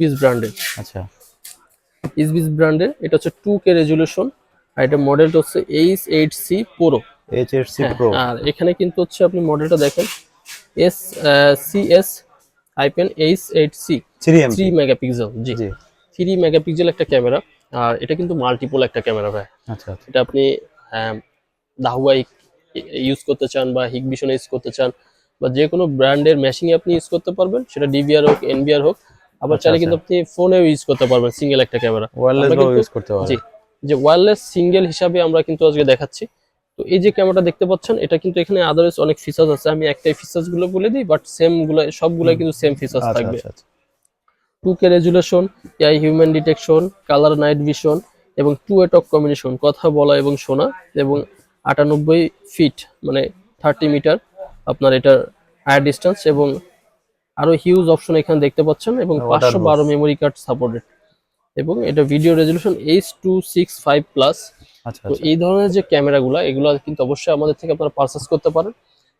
Piece ব্র্যান্ডের। আচ্ছা ইসবিস ব্র্যান্ডের, এটা হচ্ছে 2K রেজুলেশন, আর এটা মডেলটা হচ্ছে H8C Pro। এইচএসসি হ্যাঁ, প্রো। আর এখানে কিন্তু হচ্ছে আপনি মডেলটা দেখেন CS-H8C 3 3 এমপি। মেগাপিক্সেল। জি, জি 3 মেগাপিক্সেল একটা ক্যামেরা। আর এটা কিন্তু মাল্টিপল একটা ক্যামেরা ভাই। আচ্ছা আচ্ছা এটা আপনি দাহুয়াই ইউজ করতে চান বা হিগবিশন ইউজ করতে চান, বা যে কোনো ব্র্যান্ডের মেশিনে আপনি ইউজ করতে পারবেন, সেটা ডিভিআর হোক এনভিআর হোক। আবার আচ্ছা চাইলে আচ্ছা কিন্তু আপনি ফোনেও ইউজ করতে পারবেন সিঙ্গেল একটা ক্যামেরা। ওয়্যারলেস আমরা ভাবে কিন্তু ইউজ করতে পারে। জি, যে ওয়্যারলেস সিঙ্গেল হিসাবে আমরা কিন্তু আজকে দেখাচ্ছি। তো এই যে ক্যামেরাটা দেখতে পাচ্ছেন, এটা কিন্তু এখানে আদারস অনেক ফিচার্স আছে, আমি একটাই ফিচার্স গুলো বলে দিই, বাট সেম গুলো সবগুলাই কিন্তু সেম ফিচার্স আচ্ছা থাকবে। আচ্ছা আচ্ছা 2K resolution, AI human detection, colour night vision, এবং টু ওয়ে টক কম্বিনেশন, কথা বলা এবং শোনা, এবং 98 ফিট মানে 30 মিটার আপনার এটার হায়ার ডিস্টেন্স, এবং আরো হিউজ অপশন এখানে দেখতে পাচ্ছেন, এবং water proof. 512 memory card supported, এবং এটা ভিডিও রেজুলেশন H.265 প্লাস। আচ্ছা তো আচ্ছা এই ধরনের যে ক্যামেরাগুলো, এগুলো কিন্তু অবশ্যই আমাদের থেকে আপনারা পারচেস করতে পারেন।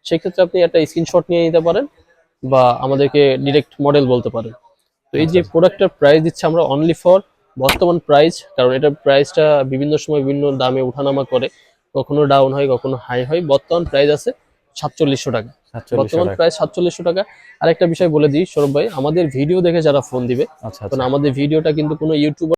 সেক্ষেত্রে আপনি একটা স্ক্রিনশট নিয়ে নিতে পারেন, বা আমাদেরকে ডিরেক্ট মডেল বলতে পারেন। তো এই আচ্ছা যে আচ্ছা প্রোডাক্টের প্রাইস দিচ্ছে আমরা অনলি ফর বর্তমান প্রাইস, কারণ এটার প্রাইসটা বিভিন্ন সময় বিভিন্ন দামে ওঠানামা করে, কখনো ডাউন হয় কখনো হাই হয়। বর্তমান প্রাইস আছে 4700 টাকা। 4700 বর্তমান টাকা। প্রাইস 4700 টাকা। আরেকটা বিষয় বলে দিই সৌরভ ভাই, আমাদের ভিডিও দেখে যারা ফোন দিবে, আচ্ছা কারণ আচ্ছা আমাদের ভিডিওটা কিন্তু কোনো ইউটিউব